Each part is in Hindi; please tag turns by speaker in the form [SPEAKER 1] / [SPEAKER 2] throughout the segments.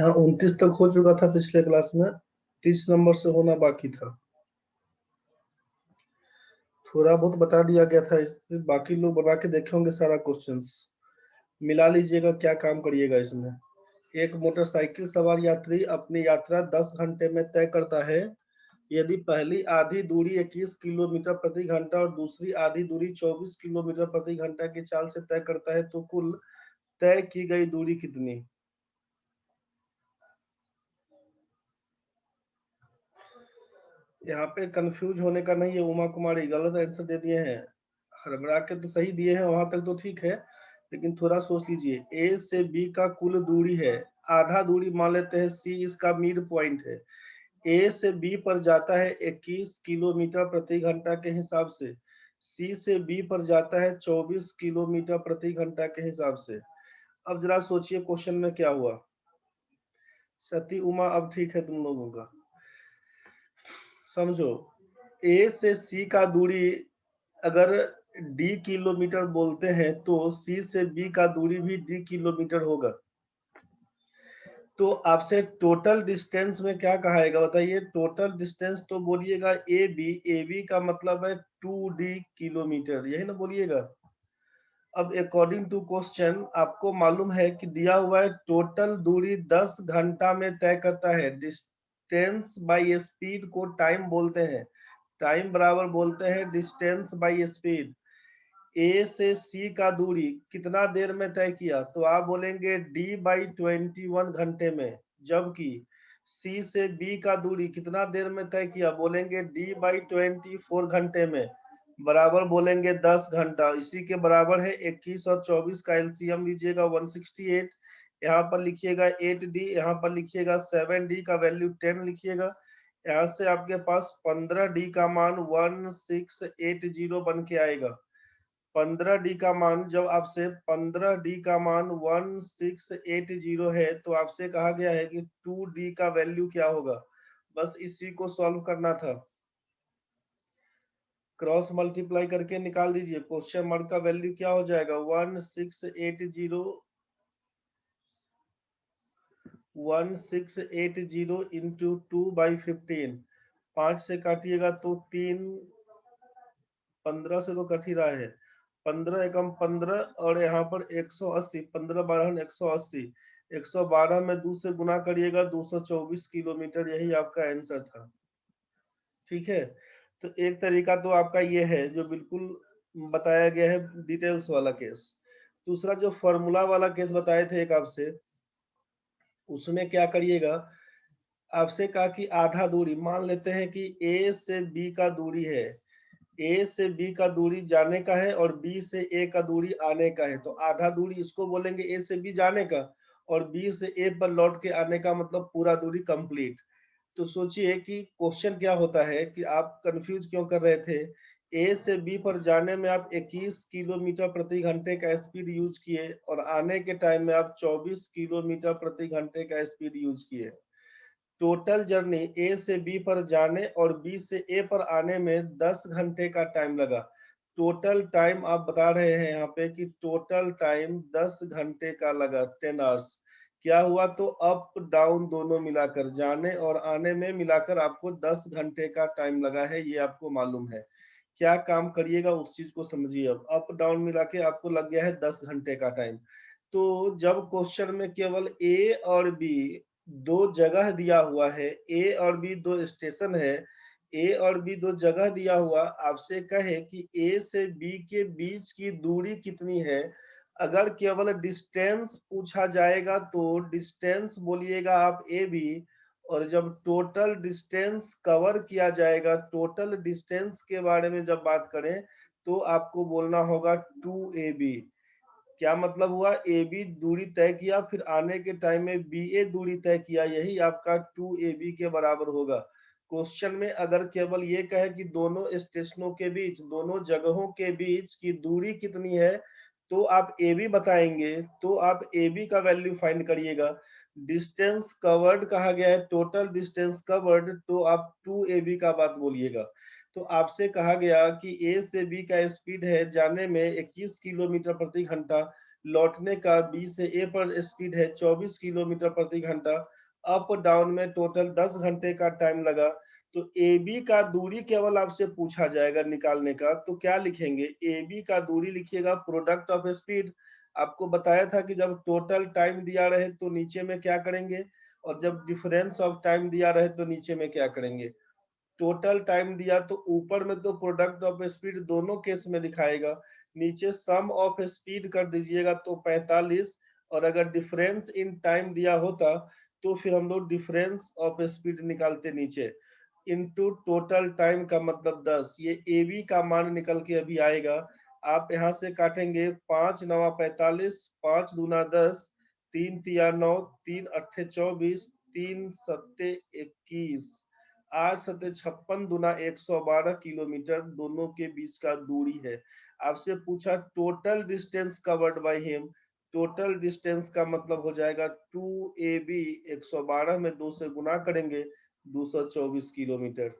[SPEAKER 1] हाँ 29 तक हो चुका था पिछले क्लास में, 30 नंबर से होना बाकी था। थोड़ा बहुत बता दिया गया था, इसमें बाकी लोग बना के देखे होंगे सारा क्वेश्चंस। मिला लीजिएगा क्या काम करिएगा इसमें। एक मोटरसाइकिल सवार यात्री अपनी यात्रा 10 घंटे में तय करता है यदि पहली आधी दूरी 21 किलोमीटर प्रति घंटा और दूसरी आधी दूरी 24 किलोमीटर प्रति घंटा की चाल से तय करता है तो कुल तय की गई दूरी कितनी। यहाँ पे कंफ्यूज होने का नहीं है। उमा कुमारी गलत आंसर दे दिए हैं, हड़बड़ा के तो सही दिए हैं, वहां तक तो ठीक है, लेकिन थोड़ा सोच लीजिए। ए से बी का कुल दूरी है, आधा दूरी मान लेते हैं, सी इसका मिड पॉइंट है। ए से बी पर जाता है 21 किलोमीटर प्रति घंटा के हिसाब से, सी से बी पर जाता है 24 किलोमीटर प्रति घंटा के हिसाब से। अब जरा सोचिए क्वेश्चन में क्या हुआ। सती उमा अब ठीक है तुम लोगों का, समझो। ए से सी का दूरी अगर डी किलोमीटर बोलते हैं तो सी से बी का दूरी भी डी किलोमीटर होगा। तो आपसे टोटल डिस्टेंस में क्या कहाएगा बताइए। टोटल डिस्टेंस तो बोलिएगा ए बी का मतलब है 2D किलोमीटर, यही ना बोलिएगा। अब अकॉर्डिंग टू क्वेश्चन आपको मालूम है कि दिया हुआ है टोटल दूरी 10 घंटा में तय करता है। डिस्टेंस बाय स्पीड को टाइम बोलते हैं, टाइम बराबर बोलते हैं डिस्टेंस बाय स्पीड। ए से सी का दूरी कितना देर में तय किया तो आप बोलेंगे D/21 घंटे में, जबकि सी से बी का दूरी कितना देर में तय किया बोलेंगे D/24 घंटे में, बराबर बोलेंगे 10 घंटा। इसी के बराबर है 21 और 24 का एलसीएम लीजिएगा 168। यहाँ पर लिखिएगा 8D, यहाँ पर लिखिएगा 7D का वैल्यू 10 लिखिएगा। यहाँ से आपके पास 15D का मान 1680 बन के आएगा। 15D का मान जब आपसे 15D का मान 1680 है तो आपसे कहा गया है कि 2D का वैल्यू क्या होगा। बस इसी को सॉल्व करना था, क्रॉस मल्टीप्लाई करके निकाल दीजिए। क्वेश्चन मार्क का वैल्यू क्या हो जाएगा 1680 इंटू 2/15। 5 से काटिएगा तो 3, 15 से तो कट ही रहा है, 15 एकम 15 और यहाँ पर 180, 15 12 180, 112 में 2 से गुना करिएगा 224 किलोमीटर, यही आपका आंसर था। ठीक है, तो एक तरीका तो आपका ये है जो बिल्कुल बताया गया है डिटेल्स वाला केस। दूसरा जो फॉर्मूला वाला केस बताए थे एक आपसे, उसमें क्या करिएगा। आपसे कहा कि आधा दूरी मान लेते हैं कि ए से बी का दूरी है, ए से बी का दूरी जाने का है और बी से ए का दूरी आने का है, तो आधा दूरी इसको बोलेंगे ए से बी जाने का, और बी से ए पर लौट के आने का मतलब पूरा दूरी कंप्लीट। तो सोचिए कि क्वेश्चन क्या होता है कि आप कंफ्यूज क्यों कर रहे थे। ए से बी पर जाने में आप 21 किलोमीटर प्रति घंटे का स्पीड यूज किए और आने के टाइम में आप 24 किलोमीटर प्रति घंटे का स्पीड यूज किए। टोटल जर्नी ए से बी पर जाने और बी से ए पर आने में 10 घंटे का टाइम लगा। टोटल टाइम आप बता रहे हैं यहाँ पे कि टोटल टाइम 10 घंटे का लगा, 10 आवर्स। क्या हुआ तो अप डाउन दोनों मिलाकर, जाने और आने में मिलाकर आपको 10 घंटे का टाइम लगा है, ये आपको मालूम है। क्या काम करिएगा उस चीज को समझिए। अब अप डाउन मिला के आपको लग गया है 10 घंटे का टाइम। तो जब क्वेश्चन में केवल ए और बी दो जगह दिया हुआ है, ए और बी दो स्टेशन है, ए और बी दो जगह दिया हुआ, आपसे कहे कि ए से बी के बीच की दूरी कितनी है। अगर केवल डिस्टेंस पूछा जाएगा तो डिस्टेंस बोलिएगा आप ए बी, और जब टोटल डिस्टेंस कवर किया जाएगा, टोटल डिस्टेंस के बारे में जब बात करें तो आपको बोलना होगा 2AB। क्या मतलब हुआ, ए बी दूरी तय किया फिर आने के टाइम में बी ए दूरी तय किया, यही आपका 2AB के बराबर होगा। क्वेश्चन में अगर केवल ये कहे कि दोनों स्टेशनों के बीच, दोनों जगहों के बीच की दूरी कितनी है तो आप ए बी बताएंगे, तो आप ए बी का वैल्यू फाइंड करिएगा। डिस्टेंस कवर्ड कहा गया है, टोटल डिस्टेंस कवर्ड, तो आप 2AB का बात बोलिएगा। तो आपसे कहा गया कि ए से बी का स्पीड है जाने में 21 किलोमीटर प्रति घंटा, लौटने का बी से ए पर स्पीड है 24 किलोमीटर प्रति घंटा, अप डाउन में टोटल 10 घंटे का टाइम लगा। तो ए बी का दूरी केवल आपसे पूछा जाएगा निकालने का, तो क्या लिखेंगे? ए बी का दूरी लिखिएगा प्रोडक्ट ऑफ स्पीड। आपको बताया था कि जब टोटल टाइम दिया रहे तो नीचे में क्या करेंगे, और जब डिफरेंस ऑफ टाइम दिया रहे तो नीचे में क्या करेंगे। टोटल टाइम दिया तो ऊपर में तो प्रोडक्ट ऑफ स्पीड दोनों केस में दिखाएगा, नीचे सम ऑफ स्पीड कर दीजिएगा तो 45, और अगर डिफरेंस इन टाइम दिया होता तो फिर हम लोग डिफरेंस ऑफ स्पीड निकालते नीचे, इनटू टोटल टाइम का मतलब 10। ये ए बी का मान निकल के अभी आएगा। आप यहाँ से काटेंगे 5 नवा 45, 5 दूना 10, 3 तिया 9, 3 अट्ठे 24, 3 सत्ते 21, 8 सत्ते 56 दूना 112 किलोमीटर दोनों के बीच का दूरी है। आपसे पूछा total distance covered by him. Total distance का मतलब हो जाएगा 2ab, 112 में 2 से गुना करेंगे 224 किलोमीटर।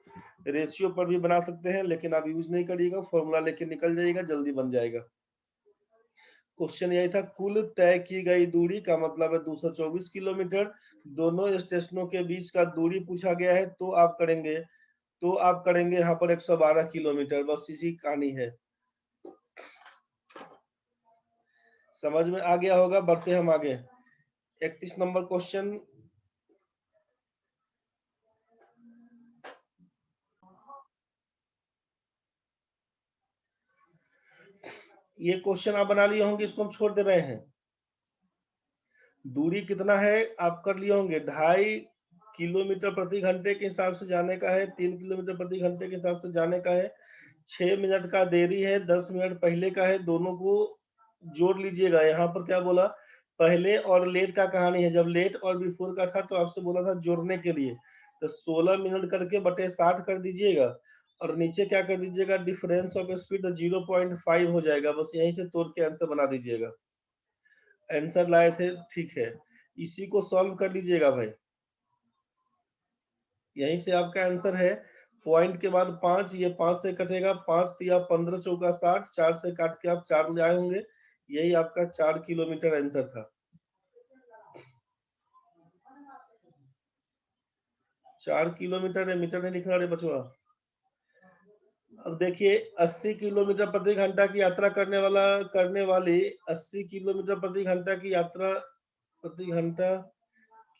[SPEAKER 1] रेशियो पर भी बना सकते हैं लेकिन आप यूज नहीं करिएगा, फॉर्मूला लेके निकल जाइएगा, जल्दी बन जाएगा। क्वेश्चन यही था, कुल तय की गई दूरी का मतलब है 224 किलोमीटर, दोनों स्टेशनों के बीच का दूरी पूछा गया है तो आप करेंगे यहाँ पर 112 किलोमीटर, बस इसी कहानी है। समझ में आ गया होगा, बढ़ते हम आगे। 31 नंबर क्वेश्चन, ये क्वेश्चन आप बना लिए होंगे, इसको हम छोड़ दे रहे हैं। दूरी कितना है आप कर लिए होंगे, 2.5 किलोमीटर प्रति घंटे के हिसाब से जाने का है, 3 किलोमीटर प्रति घंटे के हिसाब से जाने का है, 6 मिनट का देरी है, 10 मिनट पहले का है, दोनों को जोड़ लीजिएगा। यहाँ पर क्या बोला, पहले और लेट का कहानी है, जब लेट और बिफोर का था तो आपसे बोला था जोड़ने के लिए, तो 16 मिनट करके बटे 60 कर दीजिएगा, और नीचे क्या कर दीजिएगा, डिफरेंस ऑफ स्पीड 0.5 हो जाएगा, बस यहीं से तोड़ के आंसर बना दीजिएगा। आंसर लाए थे, ठीक है, इसी को सॉल्व कर लीजिएगा भाई, यहीं से आपका आंसर है। पॉइंट के बाद 5, ये 5 से कटेगा, 5 तिया 15 चौका 60, 4 से काट के आप 4 ले आए होंगे, यही आपका 4 किलोमीटर आंसर था। 4 किलोमीटर है, मीटर नहीं लिखना रे बचवा। अब देखिए 80 किलोमीटर प्रति घंटा की यात्रा करने वाली 80 किलोमीटर प्रति घंटा की यात्रा प्रति घंटा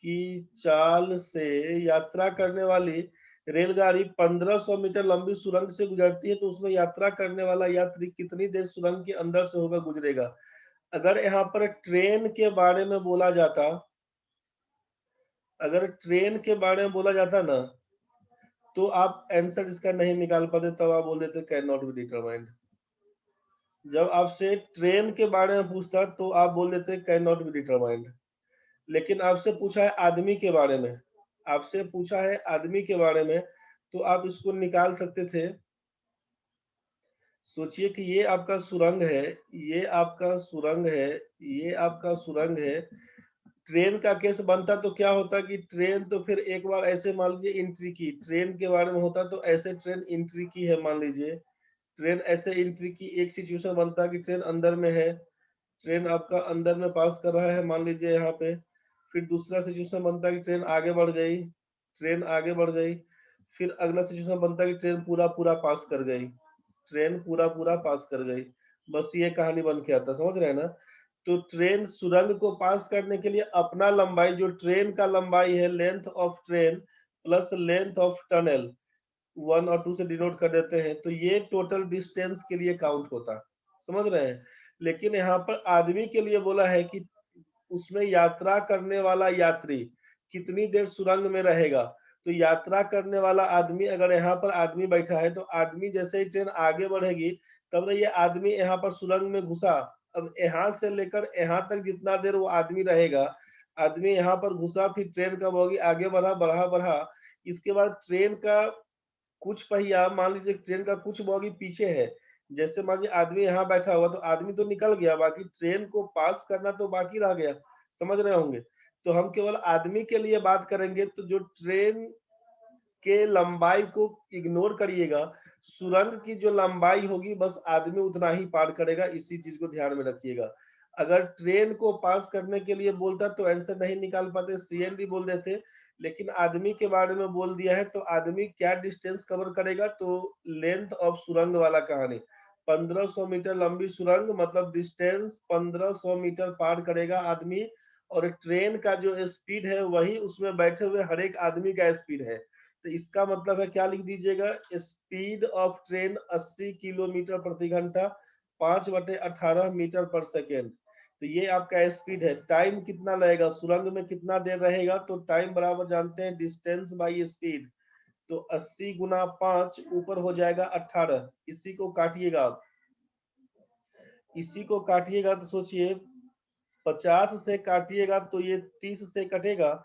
[SPEAKER 1] की चाल से यात्रा करने वाली रेलगाड़ी 1500 मीटर लंबी सुरंग से गुजरती है, तो उसमें यात्रा करने वाला यात्री कितनी देर सुरंग के अंदर से होकर गुजरेगा। अगर यहाँ पर ट्रेन के बारे में बोला जाता, अगर ट्रेन के बारे में बोला जाता ना, तो आप आंसर इसका नहीं निकाल पाते, तब आप बोल देते कैन नॉट बी डिटरमाइंड। जब आपसे ट्रेन के बारे में पूछता तो आप बोल देते कैन नॉट बी डिटरमाइंड, लेकिन आपसे पूछा है आदमी के बारे में, आपसे पूछा है आदमी के बारे में, तो आप इसको निकाल सकते थे। सोचिए कि ये आपका सुरंग है, ये आपका सुरंग है, ये आपका सुरंग है। ट्रेन का केस बनता तो क्या होता कि ट्रेन तो फिर एक बार ऐसे मान लीजिए एंट्री की, ट्रेन के बारे में होता तो ऐसे ट्रेन एंट्री की है मान लीजिए, ट्रेन ऐसे एंट्री की, एक सिचुएशन बनता कि ट्रेन अंदर में है, ट्रेन आपका अंदर में पास कर रहा है मान लीजिए यहाँ पे, फिर दूसरा सिचुएशन बनता है कि ट्रेन आगे बढ़ गई, ट्रेन आगे बढ़ गई, फिर अगला सिचुएशन बनता है कि ट्रेन पूरा पूरा पास कर गई, ट्रेन पूरा पूरा पास कर गई, बस ये कहानी बन के आता, समझ रहे हैं ना। तो ट्रेन सुरंग को पास करने के लिए अपना लंबाई, जो ट्रेन का लंबाई है, length of train plus length of tunnel, 1 और 2 से डिनोट कर देते हैं, तो ये टोटल डिस्टेंस के लिए काउंट होता, समझ रहे हैं। लेकिन यहाँ पर आदमी के लिए बोला है कि उसमें यात्रा करने वाला यात्री कितनी देर सुरंग में रहेगा, तो यात्रा करने वाला आदमी, अगर यहाँ पर आदमी बैठा है तो आदमी जैसे ही ट्रेन आगे बढ़ेगी तब ये आदमी यहाँ पर सुरंग में घुसा, अब यहाँ से लेकर यहाँ तक जितना देर वो आदमी रहेगा, आदमी यहाँ पर घुसा, फिर ट्रेन का बोगी आगे बढ़ा बढ़ा बढ़ा, इसके बाद ट्रेन का कुछ पहिया, मान लीजिए ट्रेन का कुछ बोगी पीछे है, जैसे मान लीजिए आदमी यहाँ बैठा हुआ तो आदमी तो निकल गया, बाकी ट्रेन को पास करना तो बाकी रह गया, समझ रहे होंगे। तो हम केवल आदमी के लिए बात करेंगे, तो जो ट्रेन के लंबाई को इग्नोर करिएगा, सुरंग की जो लंबाई होगी बस आदमी उतना ही पार करेगा, इसी चीज को ध्यान में रखिएगा। अगर ट्रेन को पास करने के लिए बोलता तो आंसर नहीं निकाल पाते, CND बोल देते। लेकिन आदमी के बारे में बोल दिया है तो आदमी क्या डिस्टेंस कवर करेगा, तो लेंथ ऑफ सुरंग वाला कहानी। 1500 मीटर लंबी सुरंग मतलब डिस्टेंस 1500 मीटर पार करेगा आदमी। और ट्रेन का जो स्पीड है वही उसमें बैठे हुए हर एक आदमी का स्पीड है। तो इसका मतलब है क्या लिख दीजिएगा, स्पीड ऑफ ट्रेन 80 किलोमीटर प्रति घंटा 5/18 मीटर पर सेकेंड। तो ये आपका स्पीड है। टाइम कितना लगेगा, सुरंग में कितना देर रहेगा, तो टाइम बराबर जानते हैं डिस्टेंस बाई स्पीड। तो 80 गुना 5 ऊपर हो जाएगा 18। इसी को काटिएगा आप, इसी को काटिएगा तो सोचिए 50 से काटिएगा तो ये 30 से कटेगा,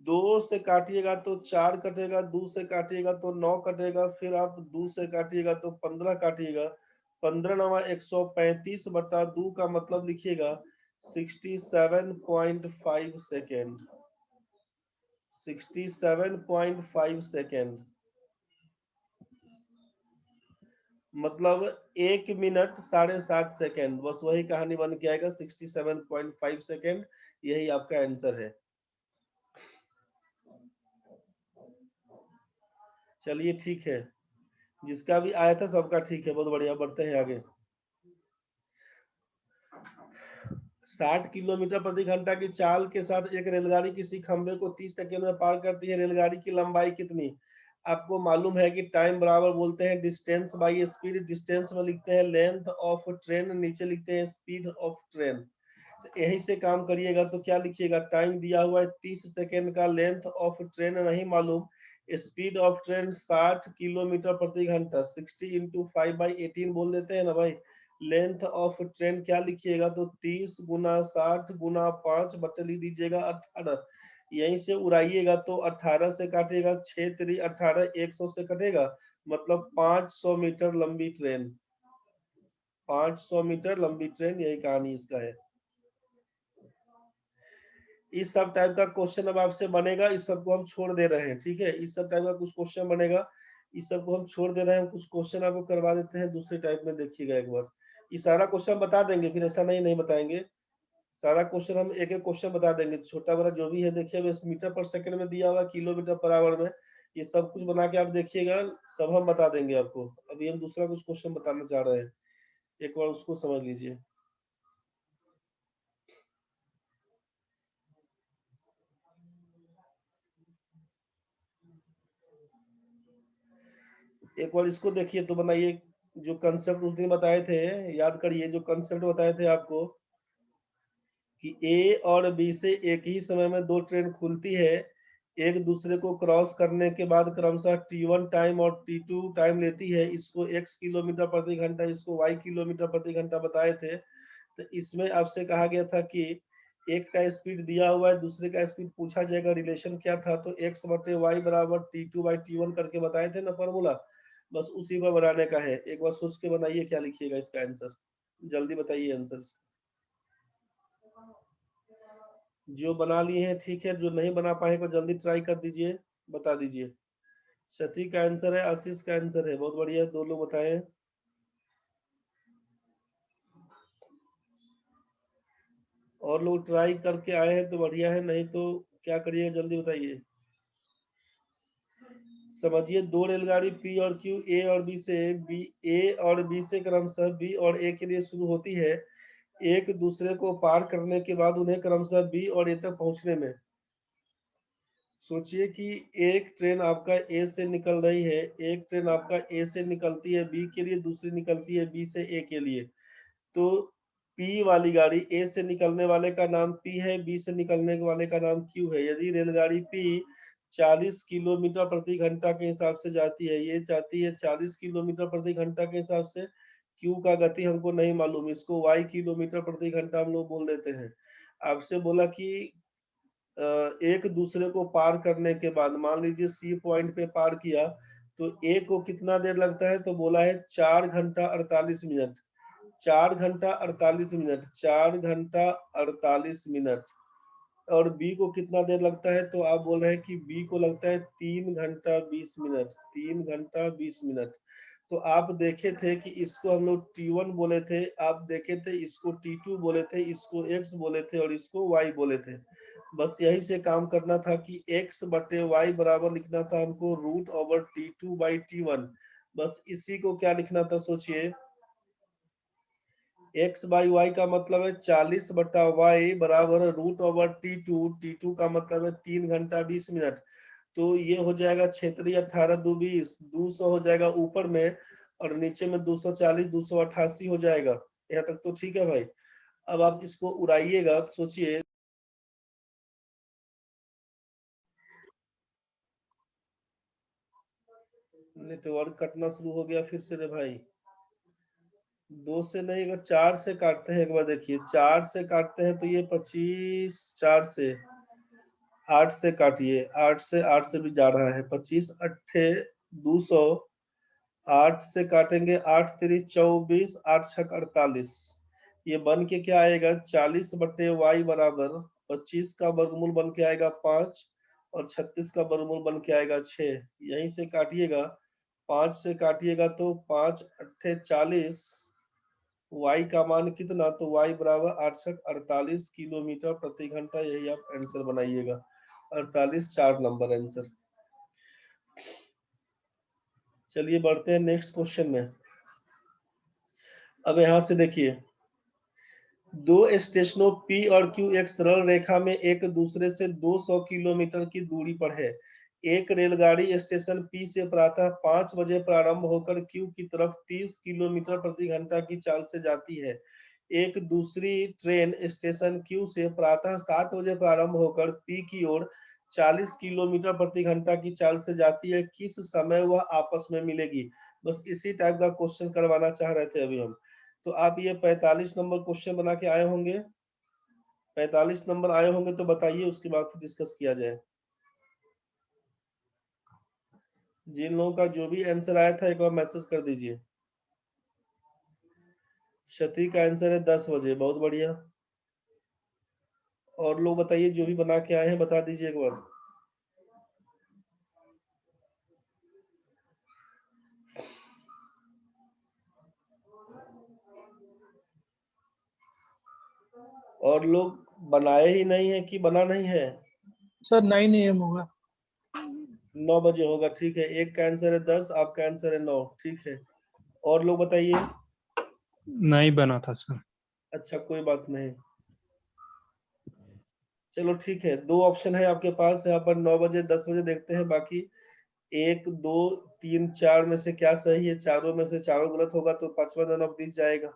[SPEAKER 1] 2 से काटिएगा तो 4 कटेगा, 2 से काटिएगा तो 9 कटेगा, फिर आप 2 से काटिएगा तो 15 काटिएगा। 15 नवा 135 बटा 2 का मतलब लिखिएगा 67.5 सेकेंड। 67.5 सेकेंड मतलब 1 मिनट 7.5 सेकेंड, बस वही कहानी बन के आएगा 67.5 सेकेंड। यही आपका आंसर है। चलिए ठीक है, जिसका भी आया था सबका ठीक है, बहुत बढ़िया। बढ़ते हैं आगे। 60 किलोमीटर प्रति घंटा की चाल के साथ एक रेलगाड़ी किसी खंबे को 30 सेकेंड में पार करती है। रेलगाड़ी की लंबाई कितनी? आपको मालूम है कि टाइम बराबर बोलते हैं डिस्टेंस बाई स्पीड। डिस्टेंस में लिखते हैं लेंथ ऑफ ट्रेन, नीचे लिखते हैं स्पीड ऑफ ट्रेन। यही से काम करिएगा तो क्या लिखिएगा, टाइम दिया हुआ है 30 सेकेंड का, लेंथ ऑफ ट्रेन नहीं मालूम, स्पीड ऑफ ट्रेन 60 किलोमीटर प्रति घंटा, 60 इंटू 5/18 बोल देते हैं ना भाई। लेंथ ऑफ ट्रेन क्या लिखिएगा, तो 30 गुना 60 गुना 5 बटे लिख दीजिएगा 18। यहीं से उड़ाइएगा तो 18 से काटिएगा, 6 3 18, 100 से कटेगा, मतलब 500 मीटर लंबी ट्रेन। 500 मीटर लंबी ट्रेन, यही कहानी इसका है। इस सब टाइप का क्वेश्चन अब आपसे बनेगा, इस सब को हम छोड़ दे रहे हैं, ठीक है। इस सब टाइप का कुछ क्वेश्चन बनेगा, इस सब को हम छोड़ दे रहे हैं। कुछ क्वेश्चन आपको करवा देते हैं दूसरे टाइप में, देखिएगा एक बार। ये सारा क्वेश्चन बता देंगे, फिर ऐसा नहीं नहीं बताएंगे। सारा क्वेश्चन हम एक एक क्वेश्चन बता देंगे, छोटा बड़ा जो भी है। देखिए अब मीटर पर सेकंड में दिया हुआ, किलोमीटर पर आवर में, ये सब कुछ बना के आप देखिएगा, सब हम बता देंगे आपको। अभी हम दूसरा कुछ क्वेश्चन बताना चाह रहे हैं, एक बार उसको समझ लीजिए। एक बार इसको देखिए तो बनाइए। जो कंसेप्ट उस दिन बताए थे, याद करिए जो कंसेप्ट बताए थे आपको, कि ए और बी से एक ही समय में दो ट्रेन खुलती है, एक दूसरे को क्रॉस करने के बाद क्रमशः T1 टाइम और T2 टाइम लेती है। इसको x किलोमीटर प्रति घंटा, इसको y किलोमीटर प्रति घंटा बताए थे। तो इसमें आपसे कहा गया था कि एक का स्पीड दिया हुआ है, दूसरे का स्पीड पूछा जाएगा, रिलेशन क्या था, तो x बटे वाई बराबर T2/T1 करके बताए थे ना फॉर्मूला। बस उसी पर बनाने का है। एक बार सोच के बनाइए क्या लिखिएगा इसका आंसर, जल्दी बताइए आंसर। जो बना लिए हैं ठीक है, जो नहीं बना पाए को जल्दी ट्राई कर दीजिए, बता दीजिए। सती का आंसर है, आशीष का आंसर है, बहुत बढ़िया, दो लोग बताए। और लोग ट्राई करके आए हैं तो बढ़िया है, नहीं तो क्या करिए जल्दी बताइए। समझिए, दो रेलगाड़ी पी और क्यू ए और बी से, बी ए और बी से क्रमशः बी और ए के लिए शुरू होती है। एक दूसरे को पार करने के बाद उन्हें क्रमशः बी और ए तक पहुंचने में, सोचिए कि एक ट्रेन आपका ए से निकल रही है, एक ट्रेन आपका ए से निकलती है बी के लिए, दूसरी निकलती है बी से ए के लिए। तो पी वाली गाड़ी, ए से निकलने वाले का नाम पी है, बी से निकलने वाले का नाम क्यू है। यदि रेलगाड़ी पी 40 किलोमीटर प्रति घंटा के हिसाब से जाती है, ये जाती है 40 किलोमीटर प्रति घंटा के हिसाब से, क्यू का गति हमको नहीं मालूम, इसको वाई किलोमीटर प्रति घंटा हम लोग बोल देते हैं। आपसे बोला कि एक दूसरे को पार करने के बाद, मान लीजिए सी पॉइंट पे पार किया, तो ए को कितना देर लगता है, तो बोला है 4 घंटा 48 मिनट। 4 घंटा 48 मिनट, 4 घंटा 48 मिनट। और बी को कितना देर लगता है, तो आप बोल रहे हैं कि बी को लगता है 3 घंटा 20 मिनट, 3 घंटा 20 मिनट। तो आप देखे थे कि इसको हम लोग T1 बोले थे, आप देखे थे इसको T2 बोले थे, इसको X बोले थे और इसको Y बोले थे। बस यही से काम करना था कि X बटे Y बराबर लिखना था हमको √T2/T1। बस इसी को क्या लिखना था सोचिए, x/y का मतलब है 40/y बराबर √T2। T2 का मतलब है 3 घंटा 20 मिनट। तो ये हो जाएगा क्षेत्रीय 18 दू 20, 200 हो जाएगा ऊपर में और नीचे में 240 288 हो जाएगा। यहाँ तक तो ठीक है भाई। अब आप इसको उड़ाइएगा तो सोचिए, नेटवर्क कटना शुरू हो गया फिर से रे भाई। 2 से नहीं, अगर 4 से काटते हैं, एक बार देखिए 4 से काटते हैं तो ये 25, 4 से 8 से काटिए, 8 से भी जा रहा है, 25 अट्ठे 200, 8 से काटेंगे 8 3 24, 8 6 48। ये बन के क्या आएगा, 40/y बराबर 25 का वर्गमूल बन के आएगा 5 और 36 का वर्गमूल बन के आएगा 6। यहीं से काटिएगा, 5 से काटिएगा तो 5 अट्ठे 40, y का मान कितना, तो y बराबर 848 किलोमीटर प्रति घंटा। यही आप आंसर बनाइएगा, 48 4 नंबर आंसर। चलिए बढ़ते हैं नेक्स्ट क्वेश्चन में। अब यहां से देखिए, दो स्टेशनों P और Q एक सरल रेखा में एक दूसरे से 200 किलोमीटर की दूरी पर है। एक रेलगाड़ी स्टेशन P से प्रातः 5 बजे प्रारंभ होकर Q की तरफ 30 किलोमीटर प्रति घंटा की चाल से जाती है। एक दूसरी ट्रेन स्टेशन Q से प्रातः 7 बजे प्रारंभ होकर P की ओर 40 किलोमीटर प्रति घंटा की चाल से जाती है। किस समय वह आपस में मिलेगी? बस इसी टाइप का क्वेश्चन करवाना चाह रहे थे अभी हम। तो आप ये 45 नंबर क्वेश्चन बना के आए होंगे, 45 नंबर आए होंगे तो बताइए, उसके बाद फिर डिस्कस किया जाए। जिन लोगों का जो भी आंसर आया था एक बार मैसेज कर दीजिए। क्षति का आंसर है 10 बजे, बहुत बढ़िया। और लोग बताइए, जो भी बना के आए हैं बता दीजिए एक बार। और लोग बनाए ही नहीं है कि बना नहीं है?
[SPEAKER 2] सर 9 AM होगा।
[SPEAKER 1] 9 बजे होगा, ठीक है। एक का आंसर है 10, आपका आंसर है 9, ठीक है। और लोग बताइए।
[SPEAKER 3] नहीं बना था सर।
[SPEAKER 1] अच्छा कोई बात नहीं, चलो ठीक है। दो ऑप्शन है आपके पास यहाँ पर, 9 बजे 10 बजे। देखते हैं बाकी 1 2 3 4 में से क्या सही है। चारों में से चारों गलत होगा तो पांचवा जन्म बीत जाएगा।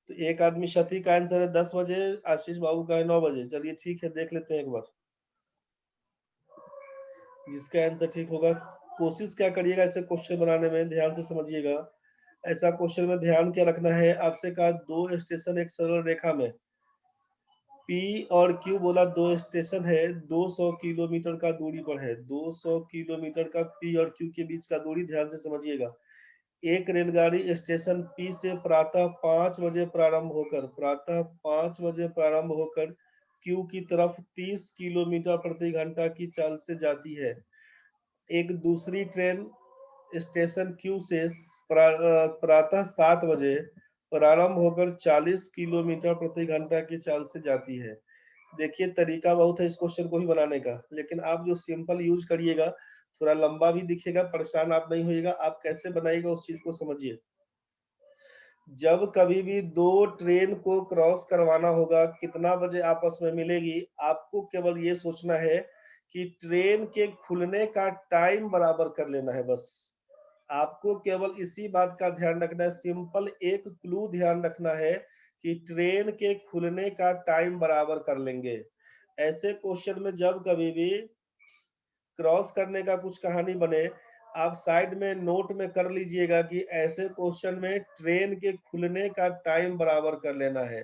[SPEAKER 1] तो एक आदमी क्षति का आंसर है 10 बजे, आशीष बाबू का है 9 बजे। चलिए ठीक है, देख लेते हैं एक बार जिसका आंसर ठीक होगा। कोशिश क्या करिएगा ऐसे क्वेश्चन बनाने में, ध्यान से समझिएगा। ऐसा क्वेश्चन में ध्यान क्या रखना है, आपसे कहा दो स्टेशन एक सरल रेखा में, P और Q बोला दो स्टेशन है, 200 किलोमीटर का दूरी पर है। 200 किलोमीटर का P और Q के बीच का दूरी, ध्यान से समझिएगा। एक रेलगाड़ी स्टेशन P से प्रातः 5 बजे प्रारंभ होकर Q की तरफ 30 किलोमीटर प्रति घंटा की चाल से जाती है। एक दूसरी ट्रेन स्टेशन Q से प्रातः 7 बजे प्रारंभ होकर 40 किलोमीटर प्रति घंटा की चाल से जाती है। देखिए तरीका बहुत है इस क्वेश्चन को ही बनाने का, लेकिन आप जो सिंपल यूज करिएगा, थोड़ा लंबा भी दिखेगा, परेशान आप नहीं होइएगा। आप कैसे बनाइएगा उस चीज को समझिए। जब कभी भी दो ट्रेन को क्रॉस करवाना होगा, कितना बजे आपस में मिलेगी, आपको केवल ये सोचना है कि ट्रेन के खुलने का टाइम बराबर कर लेना है। बस आपको केवल इसी बात का ध्यान रखना है। सिंपल एक क्लू ध्यान रखना है कि ट्रेन के खुलने का टाइम बराबर कर लेंगे। ऐसे क्वेश्चन में जब कभी भी क्रॉस करने का कुछ कहानी बने, आप साइड में नोट में कर लीजिएगा कि ऐसे क्वेश्चन में ट्रेन के खुलने का टाइम बराबर कर लेना है।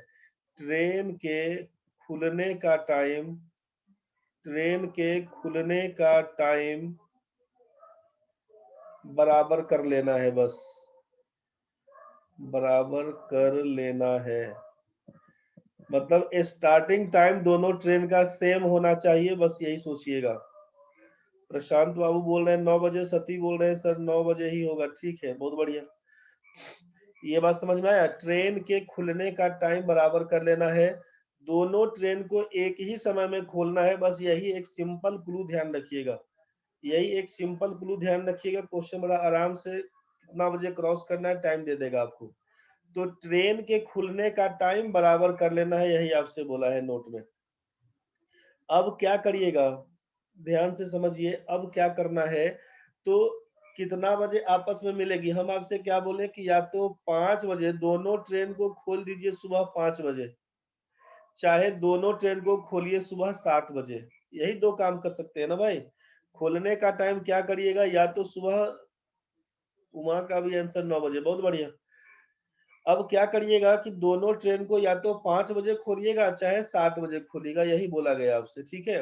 [SPEAKER 1] ट्रेन के खुलने का टाइम, ट्रेन के खुलने का टाइम बराबर कर लेना है। बस बराबर कर लेना है, मतलब स्टार्टिंग टाइम दोनों ट्रेन का सेम होना चाहिए, बस यही सोचिएगा। प्रशांत बाबू बोल रहे हैं 9 बजे, सती बोल रहे हैं सर 9 बजे ही होगा। ठीक है, बहुत बढ़िया। ये बात समझ में आया। ट्रेन के खुलने का टाइम बराबर कर लेना है, दोनों ट्रेन को एक ही समय में खोलना है, बस यही एक सिंपल क्लू ध्यान रखिएगा, यही एक सिंपल क्लू ध्यान रखिएगा। क्वेश्चन बड़ा आराम से कितना बजे क्रॉस करना है टाइम दे देगा आपको। तो ट्रेन के खुलने का टाइम बराबर कर लेना है, यही आपसे बोला है नोट में। अब क्या करिएगा, ध्यान से समझिए, अब क्या करना है, तो कितना बजे आपस में मिलेगी। हम आपसे क्या बोले कि या तो 5 बजे दोनों ट्रेन को खोल दीजिए सुबह 5 बजे, चाहे दोनों ट्रेन को खोलिए सुबह 7 बजे, यही दो काम कर सकते हैं ना भाई। खोलने का टाइम क्या करिएगा, या तो सुबह, उमा का भी आंसर 9 बजे, बहुत बढ़िया। अब क्या करिएगा कि दोनों ट्रेन को या तो 5 बजे खोलिएगा चाहे 7 बजे खोलिएगा, यही बोला गया आपसे। ठीक है,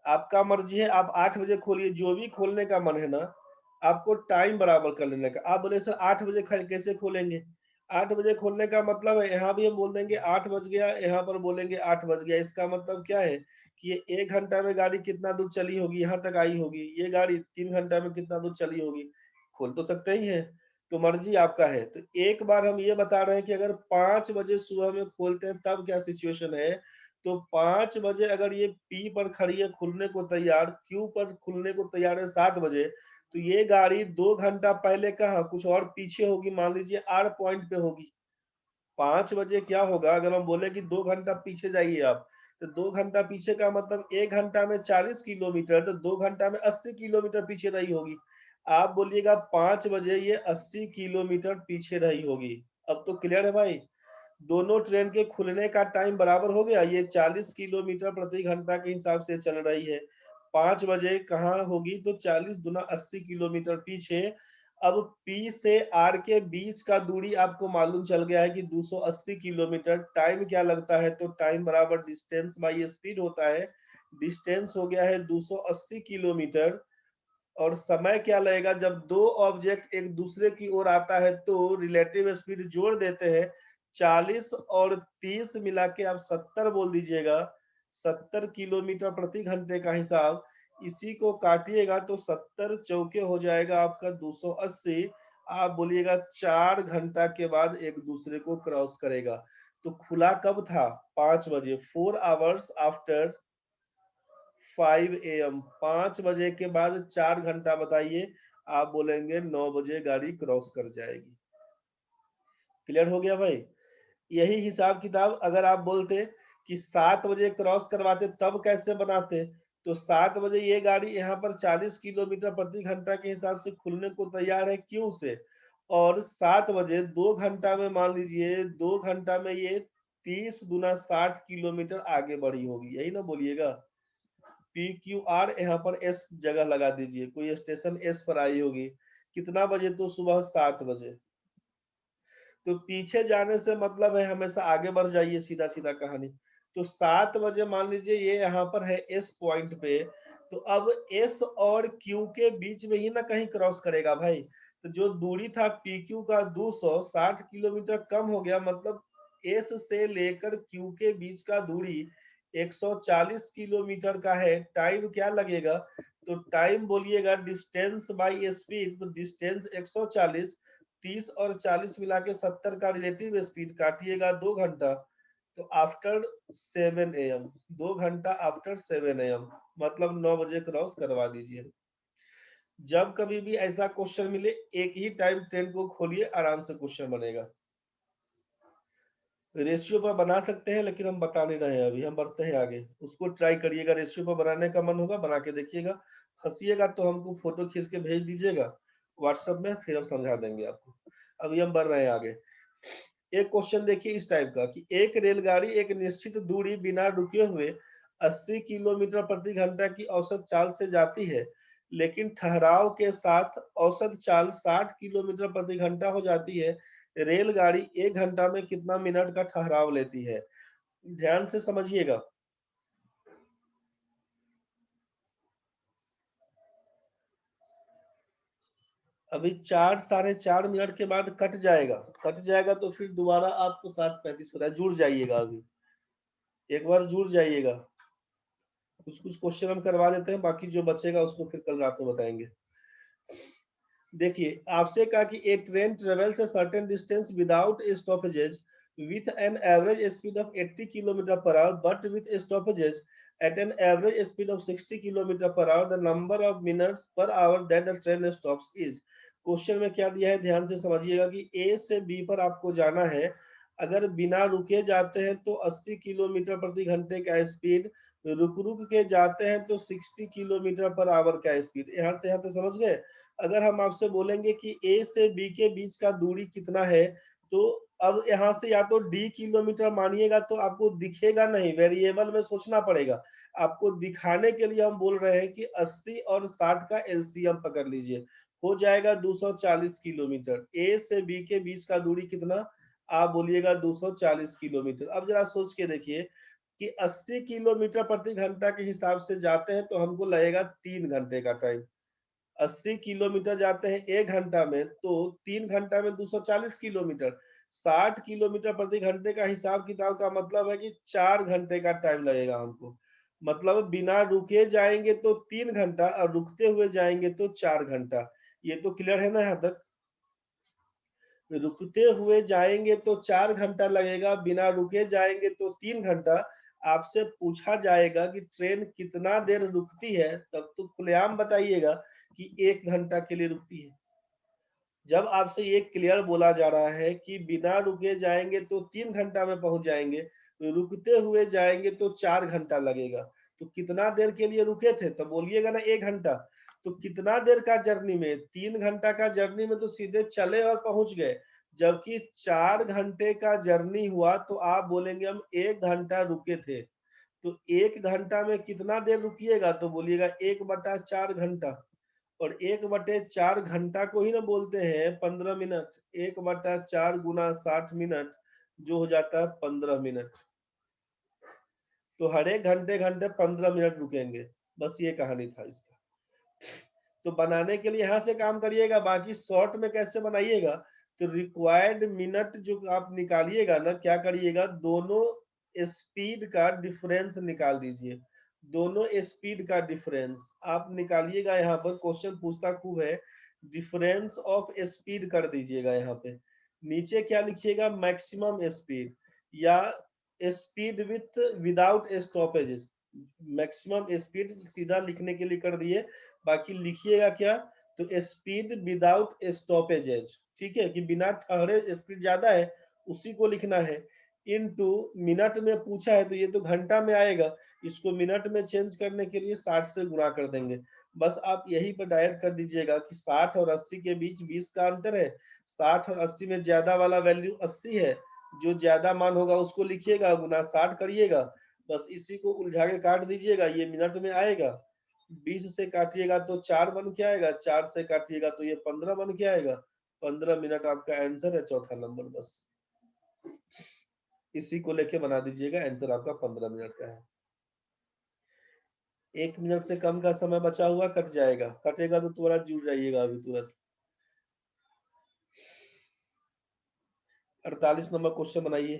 [SPEAKER 1] आपका मर्जी है, आप 8 बजे खोलिए, जो भी खोलने का मन है ना, आपको टाइम बराबर कर लेने का। आप बोले सर 8 बजे कैसे खोलेंगे, 8 बजे खोलने का मतलब है, यहाँ भी हम बोल देंगे 8 बज गया, यहाँ पर बोलेंगे 8 बज गया। इसका मतलब क्या है कि ये 1 घंटा में गाड़ी कितना दूर चली होगी, यहाँ तक आई होगी, ये गाड़ी 3 घंटा में कितना दूर चली होगी, खोल तो सकते ही है। तो मर्जी आपका है। तो एक बार हम ये बता रहे हैं कि अगर 5 बजे सुबह में खोलते हैं तब क्या सिचुएशन है। तो 5 बजे अगर ये पी पर खड़ी है खुलने को तैयार, क्यू पर खुलने को तैयार है 7 बजे, तो ये गाड़ी 2 घंटा पहले कहाँ कुछ और पीछे होगी, मान लीजिए आर पॉइंट पे होगी। 5 बजे क्या होगा, अगर हम बोले कि 2 घंटा पीछे जाइए आप, तो 2 घंटा पीछे का मतलब 1 घंटा में 40 किलोमीटर, तो 2 घंटा में 80 किलोमीटर पीछे रही होगी। आप बोलिएगा 5 बजे ये 80 किलोमीटर पीछे रही होगी। अब तो क्लियर है भाई, दोनों ट्रेन के खुलने का टाइम बराबर हो गया। ये 40 किलोमीटर प्रति घंटा के हिसाब से चल रही है, 5 बजे कहाँ होगी, तो 40 दुना 80 किलोमीटर पीछे। अब P से R के बीच का दूरी आपको मालूम चल गया है कि 280 किलोमीटर। टाइम क्या लगता है, तो टाइम बराबर डिस्टेंस बाई स्पीड होता है। डिस्टेंस हो गया है 280 किलोमीटर। और समय क्या लगेगा, जब दो ऑब्जेक्ट एक दूसरे की ओर आता है तो रिलेटिव स्पीड जोड़ देते हैं। 40 और 30 मिला के आप 70 बोल दीजिएगा, 70 किलोमीटर प्रति घंटे का हिसाब। इसी को काटिएगा तो 70 चौके हो जाएगा आपका 280। आप बोलिएगा 4 घंटा के बाद एक दूसरे को क्रॉस करेगा। तो खुला कब था, 5 बजे, 4 आवर्स आफ्टर 5 AM, 5 बजे के बाद 4 घंटा बताइए। आप बोलेंगे 9 बजे गाड़ी क्रॉस कर जाएगी। क्लियर हो गया भाई। यही हिसाब किताब अगर आप बोलते कि 7 बजे क्रॉस करवाते तब कैसे बनाते, तो 7 बजे ये गाड़ी यहाँ पर 40 किलोमीटर प्रति घंटा के हिसाब से खुलने को तैयार है क्यू से, और 7 बजे 2 घंटा में, मान लीजिए 2 घंटा में ये 30 गुना 60 किलोमीटर आगे बढ़ी होगी, यही ना बोलिएगा। PQR यहाँ पर S जगह लगा दीजिए, कोई स्टेशन S पर आई होगी। कितना बजे, तो सुबह 7 बजे। तो पीछे जाने से मतलब है हमेशा आगे बढ़ जाइए, सीधा सीधा कहानी। तो 7 बजे मान लीजिए ये यहाँ पर है S पॉइंट पे, तो अब S और Q के बीच में ही ना कहीं क्रॉस करेगा भाई। तो जो दूरी था PQ का 260 किलोमीटर कम हो गया, मतलब S से लेकर Q के बीच का दूरी 140 किलोमीटर का है। टाइम क्या लगेगा, तो टाइम बोलिएगा डिस्टेंस बाई स्पीड, तो डिस्टेंस 140, 30 और 40 मिला के 70 का रिलेटिव स्पीड काटिएगा 2 घंटा, तो आफ्टर 7 AM, 2 घंटा आफ्टर 7 AM, मतलब 9 बजे क्रॉस करवा दीजिए। जब कभी भी ऐसा क्वेश्चन मिले एक ही टाइम ट्रेन को खोलिए, आराम से क्वेश्चन बनेगा। रेशियो पर बना सकते हैं लेकिन हम बता नहीं रहे हैं, अभी हम बढ़ते हैं आगे। उसको ट्राई करिएगा, रेशियो पर बनाने का मन होगा बना के देखिएगा। हंसिएगा तो हमको फोटो खींच के भेज दीजिएगा व्हाट्सएप में, फिर हम समझा देंगे आपको। अभी हम बढ़ रहे हैं आगे। एक क्वेश्चन देखिए इस टाइप का कि एक रेलगाड़ी एक निश्चित दूरी बिना रुके हुए 80 किलोमीटर प्रति घंटा की औसत चाल से जाती है, लेकिन ठहराव के साथ औसत चाल 60 किलोमीटर प्रति घंटा हो जाती है। रेलगाड़ी 1 घंटा में कितना मिनट का ठहराव लेती है। ध्यान से समझिएगा। अभी 4 साढ़े 4 मिनट के बाद कट जाएगा तो फिर दोबारा आपको 7:35 हो रहा है, जुड़ जाइएगा। अभी एक बार जुड़ जाइएगा। कुछ कुछ क्वेश्चन हम करवा देते हैं, बाकी जो बचेगा उसको फिर कल रात में बताएंगे। देखिए आपसे कहा कि एक train travels a certain distance without stoppages with an average speed of 80 km per hour but with stoppages at an average speed of 60 km per hour, the number of minutes per hour that the train stops is। Question में क्या दिया है ध्यान से समझिएगा कि ए से बी पर आपको जाना है, अगर बिना रुके जाते हैं तो 80 किलोमीटर प्रति घंटे का स्पीड, रुक रुक के जाते हैं तो 60 किलोमीटर पर आवर का स्पीड। यहाँ से समझ गए। अगर हम आपसे बोलेंगे कि ए से बी के बीच का दूरी कितना है, तो अब यहाँ से या तो डी किलोमीटर मानिएगा तो आपको दिखेगा नहीं, वेरिएबल में सोचना पड़ेगा। आपको दिखाने के लिए हम बोल रहे हैं कि 80 और 60 का एलसीएम पकड़ लीजिए, हो जाएगा 240 किलोमीटर। ए से बी के बीच का दूरी कितना, आप बोलिएगा 240 किलोमीटर। अब जरा सोच के देखिए कि 80 किलोमीटर प्रति घंटा के हिसाब से जाते हैं तो हमको लगेगा 3 घंटे का टाइम। 80 किलोमीटर जाते हैं 1 घंटा में, तो 3 घंटा में 240 किलोमीटर। 60 किलोमीटर प्रति घंटे का हिसाब किताब का मतलब है कि 4 घंटे का टाइम लगेगा हमको। मतलब बिना रुके जाएंगे तो 3 घंटा और रुकते हुए जाएंगे तो 4 घंटा। ये तो क्लियर है ना यहाँ तक। रुकते हुए जाएंगे तो 4 घंटा लगेगा, बिना रुके जाएंगे तो 3 घंटा। आपसे पूछा जाएगा कि ट्रेन कितना देर रुकती है, तब तो खुलेआम बताइएगा कि 1 घंटा के लिए रुकती है। जब आपसे ये क्लियर बोला जा रहा है कि बिना रुके जाएंगे तो 3 घंटा में पहुंच जाएंगे, रुकते हुए जाएंगे तो 4 घंटा लगेगा, तो कितना देर के लिए रुके थे, तो बोलिएगा ना 1 घंटा। तो कितना देर का जर्नी में, 3 घंटा का जर्नी में तो सीधे चले और पहुंच गए, जबकि 4 घंटे का जर्नी हुआ तो आप बोलेंगे हम 1 घंटा रुके थे। तो 1 घंटा में कितना देर रुकिएगा, तो बोलिएगा 1/4 घंटा। और 1/4 घंटा को ही ना बोलते हैं 15 मिनट। 1/4 गुना 60 मिनट जो हो जाता है 15 मिनट। तो हर एक घंटे घंटे 15 मिनट रुकेंगे। बस ये कहानी था इसका। तो बनाने के लिए यहाँ से काम करिएगा, बाकी शॉर्ट में कैसे बनाइएगा, तो रिक्वायर्ड मिनट जो आप निकालिएगा ना, क्या करिएगा, दोनों स्पीड का डिफरेंस निकाल दीजिए। दोनों स्पीड का डिफरेंस आप निकालिएगा। यहाँ पर क्वेश्चन पूछता खूब है, डिफरेंस ऑफ स्पीड कर दीजिएगा। यहाँ पे नीचे क्या लिखिएगा, मैक्सिमम स्पीड या speed with without stoppages. Maximum speed सीधा लिखने के लिए कर दिए, बाकी लिखिएगा क्या, तो स्पीड विदाउट स्टॉपेजेज। ठीक है, कि बिना ठहरे स्पीड ज्यादा है उसी को लिखना है। इनटू मिनट में पूछा है तो ये तो घंटा में आएगा, इसको मिनट में चेंज करने के लिए 60 से गुणा कर देंगे। बस आप यही पर डायरेक्ट कर दीजिएगा कि 60 और 80 के बीच 20 का अंतर है। 60 और 80 में ज्यादा वाला वैल्यू 80 है, जो ज्यादा मान होगा उसको लिखिएगा, गुना 60 करिएगा। बस इसी को उलझा के काट दीजिएगा, ये मिनट में आएगा। 20 से काटिएगा तो 4 बन के आएगा, 4 से काटिएगा तो ये 15 बन के आएगा। 15 मिनट आपका आंसर है, चौथा नंबर। बस इसी को लेके बना दीजिएगा, आंसर आपका 15 मिनट का है। 1 मिनट से कम का समय बचा हुआ कट जाएगा, कटेगा तो तुरंत जुड़ जाइएगा अभी तुरंत। 48 नंबर क्वेश्चन बनाइए।